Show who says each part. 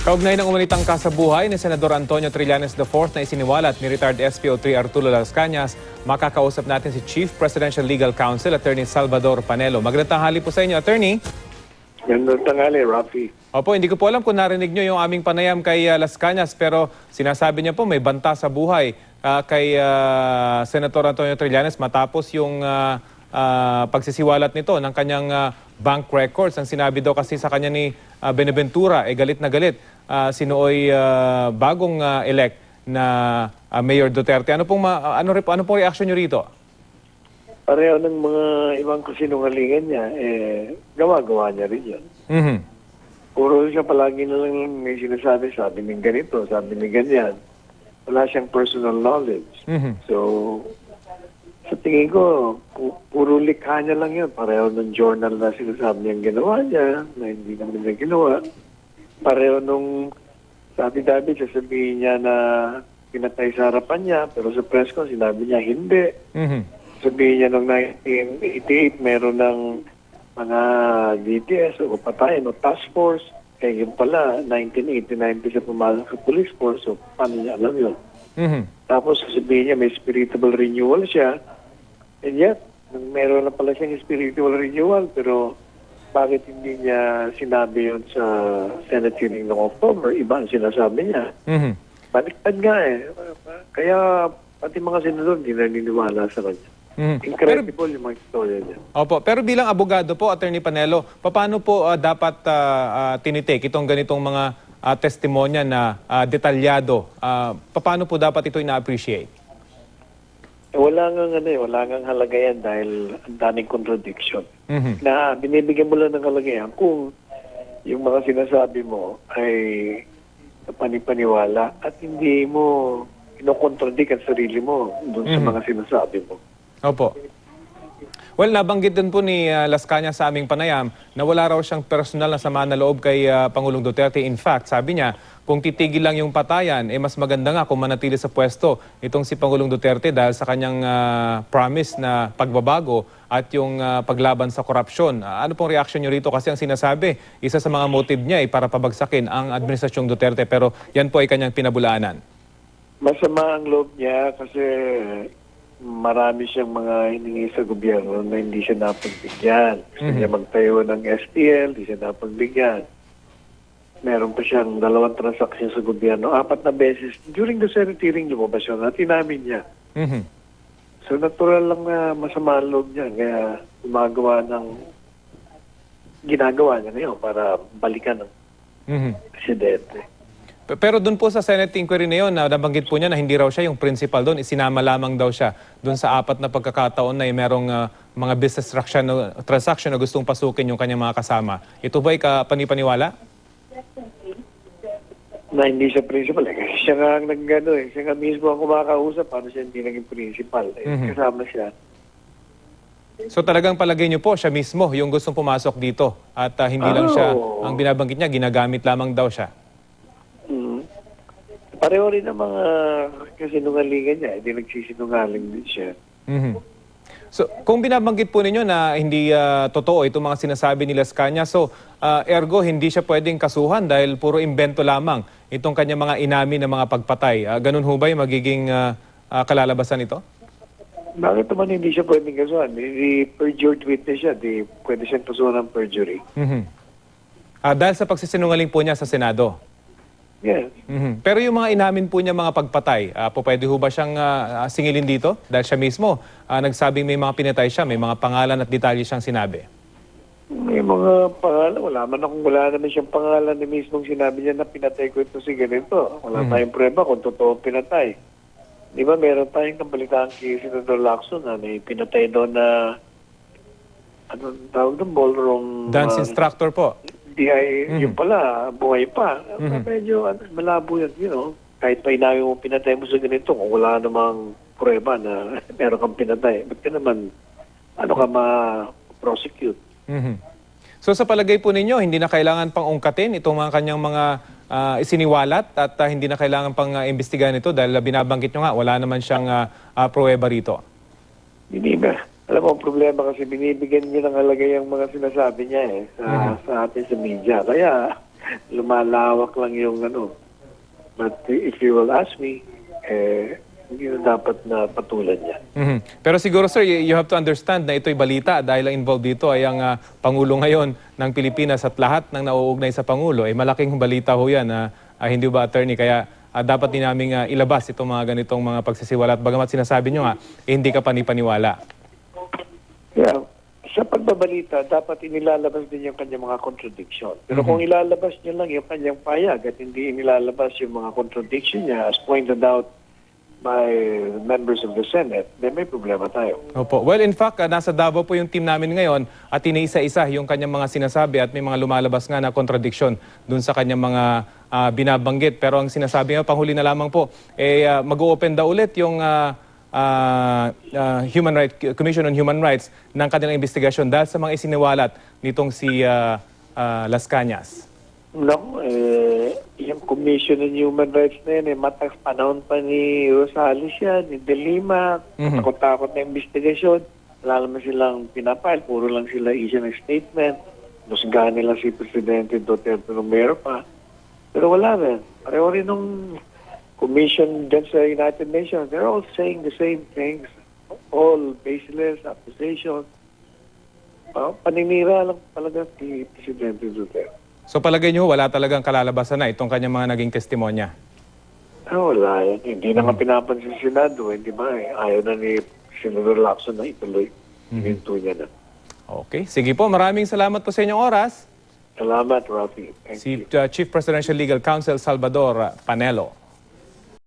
Speaker 1: Kaugnay ng umanitang kasabuhay ni Senador Antonio Trillanes IV na isiniwalat ni retired SPO3 Arturo Las Cañas, makakausap natin si Chief Presidential Legal Counsel, Attorney Salvador Panelo. Magandang tanghali po sa inyo, Attorney.
Speaker 2: Magandang tanghali, Rafi.
Speaker 1: Opo, hindi ko po alam kung narinig nyo yung aming panayam kay Las Cañas, pero sinasabi niya po may banta sa buhay kay Senator Antonio Trillanes matapos yung pagsisiwalat nito ng kanyang bank records. Ang sinabi daw kasi sa kanya ni Benaventura, galit na galit si nooy bagong elect na Mayor Duterte. Ano pong reaction niyo rito?
Speaker 2: Pareho ng mga ibang kasinungalingan niya, gawa-gawa niya rin yun.
Speaker 1: Mhm.
Speaker 2: Puro siya palagi na lang may sinasabi, sabi ng ganito, sabi ng ganyan. Wala siyang personal knowledge.
Speaker 1: Mhm.
Speaker 2: So, sa tingin ko, puro likha niya lang yun. Pareho ng journal na sinasabi niyang ginawa niya, na hindi naman niya ginawa. Pareho nung sabi-dabi, sasabihin niya na pinatay sa harapan niya, pero sa press con, sinabi niya hindi.
Speaker 1: Mhm.
Speaker 2: Sabihin niya noong 1988, meron ng mga DTS o patayin o task force. Kaya yun pala, 1989 siya pumasok sa police force. So, paano niya alam yun?
Speaker 1: Mhm.
Speaker 2: Tapos sabihin niya may spiritual renewal siya. And yet, meron na pala siyang spiritual renewal. Pero bakit hindi niya sinabi yun sa Senate hearing noong October? Iba ang sinasabi niya.
Speaker 1: Mhm.
Speaker 2: Baliktad nga eh. Kaya pati mga senador hindi naniniwala sa kanya.
Speaker 1: Mhm.
Speaker 2: Incredible yung mga istorya niya.
Speaker 1: Opo, pero bilang abogado po, Attorney Panelo, paano po dapat tinitake itong ganitong mga testimonya na detalyado? Paano po dapat ito ina-appreciate?
Speaker 2: Wala nga halaga yan dahil ang daming contradiction.
Speaker 1: Mhm.
Speaker 2: Na binibigyan mo lang ng kalagayan kung yung mga sinasabi mo ay panipaniwala at hindi mo inokontradict ang sarili mo dun sa mga sinasabi mo.
Speaker 1: Opo. Well, nabanggit din po ni Las Cañas sa aming panayam na wala raw siyang personal na sama na loob kay Pangulong Duterte. In fact, sabi niya, kung titigil lang yung patayan, mas maganda nga kung manatili sa pwesto itong si Pangulong Duterte dahil sa kanyang promise na pagbabago at yung paglaban sa korupsyon. Ano pong reaction niyo rito? Kasi ang sinasabi, isa sa mga motive niya ay para pabagsakin ang administrasyong Duterte, pero yan po ay kanyang pinabulaanan.
Speaker 2: Masama ang loob niya kasi marami siyang mga hiningi sa gobyerno na hindi siya napagbigyan. Gusto niya magtayo ng STL, hindi siya napagbigyan. Meron pa siyang 2 transaksyon sa gobyerno, 4 na beses. During the Senate hearing, lumabas siya na tinamin niya.
Speaker 1: Mhm.
Speaker 2: So natural lang na masama ang loob niya. Kaya ginagawa niya ngayon para balikan ng
Speaker 1: Mhm.
Speaker 2: presidente.
Speaker 1: Pero doon po sa Senate inquiry na yun, nabanggit po niya na hindi raw siya yung principal doon, isinama lamang daw siya doon sa 4 na pagkakataon na merong mga business transaction na gustong pasukin yung kanyang mga kasama. Ito ba'y panipaniwala?
Speaker 2: Na hindi siya principal. Kasi siya nga ang siya nga mismo ang kumakausap. Paano siya hindi naging principal? Kasama siya.
Speaker 1: So talagang palagay niyo po, siya mismo yung gustong pumasok dito at hindi lang siya, ang binabanggit niya, ginagamit lamang daw siya.
Speaker 2: Pareho rin ang mga kasinungalingan niya. Hindi nagsisinungaling din siya.
Speaker 1: Mhm. So kung binabanggit po ninyo na hindi totoo itong mga sinasabi ni Las Cañas, so ergo hindi siya pwedeng kasuhan dahil puro imbento lamang itong kanyang mga inamin na mga pagpatay. Ganun ho ba yung magiging kalalabasan ito?
Speaker 2: Bakit naman hindi siya pwedeng kasuhan? Hindi perjured witness siya. Di pwede siyang kasuhan ng perjury.
Speaker 1: Mhm. Dahil sa pagsisinungaling po niya sa Senado.
Speaker 2: Yes.
Speaker 1: Mhm. Pero yung mga inamin po niya mga pagpatay, pwede ho ba siyang singilin dito? Dahil siya mismo nagsabing may mga pinatay siya, may mga pangalan at detalye siyang sinabi.
Speaker 2: May mga pangalan. Wala naman siyang pangalan na mismong sinabi niya na pinatay ko ito si ganito. Wala tayong prueba kung totoo pinatay. Di ba meron tayong nabalitaan kay Senador Lacson na may pinatay doon na anong tawag doon? Ballroom
Speaker 1: Dance instructor po.
Speaker 2: yung pala, buhay pa. Medyo malabo yan, kahit pa inamin mo pinatay mo sa ganito, kung wala namang prueba na meron kang pinatay, ba't ka naman, ka ma-prosecute?
Speaker 1: Mhm. So sa palagay po ninyo, hindi na kailangan pang ungkatin itong mga kanyang mga isiniwalat at hindi na kailangan pang imbestigahan ito dahil binabanggit nyo nga, wala naman siyang pruweba rito.
Speaker 2: Hindi ba? Alam mo, ang problema kasi binibigyan niya ng halaga yung mga sinasabi niya sa atin sa media. Kaya lumalawak lang yung ano. But if you will ask me, hindi na dapat na patulan niya.
Speaker 1: Mhm. Pero siguro sir, you have to understand na ito'y balita dahil ang involved dito ay ang Pangulo ngayon ng Pilipinas at lahat ng nauugnay sa Pangulo. Malaking balita ho yan, hindi ba attorney? Kaya dapat din namin ilabas itong mga ganitong mga pagsisiwalat. Bagamat sinasabi nyo hindi ka panipaniwala.
Speaker 2: Yeah. Sa pagbabalita, dapat inilalabas din yung kanyang mga contradiction. Pero kung ilalabas niya lang yung kanyang payag at hindi inilalabas yung mga contradiction niya, as pointed out by members of the Senate, then may problema tayo.
Speaker 1: Opo. Well, in fact, nasa Davao po yung team namin ngayon at iniisa-isa yung kanyang mga sinasabi at may mga lumalabas nga na contradiction dun sa kanyang mga binabanggit. Pero ang sinasabi nga, panghuli na lamang po, mag-o-open daw ulit yung Commission on Human Rights ng kanilang investigasyon dahil sa mga isiniwalat nitong si Las Cañas.
Speaker 2: No, yung Commission on Human Rights na yan, matang panahon pa ni Rosales yan, ni De Lima, takot-takot na investigasyon. Wala naman silang pinapile, puro lang sila issue ng statement. Nusgahan nila si Presidente Duterte nung meron pa. Pero wala rin. Pareho rin nung commission dyan sa United Nations, they're all saying the same things. All baseless accusations. Paninira lang talaga si Presidente Duterte.
Speaker 1: So palagay nyo, wala talagang kalalabasan na itong kanyang mga naging testimonya?
Speaker 2: Wala yan. Hindi na nga pinapansin sa Senado. Hindi ba? Ayaw na ni Senator Lacson na ituloy. Hinto niya na.
Speaker 1: Okay. Sige po, maraming salamat po sa inyong oras.
Speaker 2: Salamat, Rafi. Thank
Speaker 1: Si
Speaker 2: you.
Speaker 1: Chief Presidential Legal Counsel Salvador Panelo.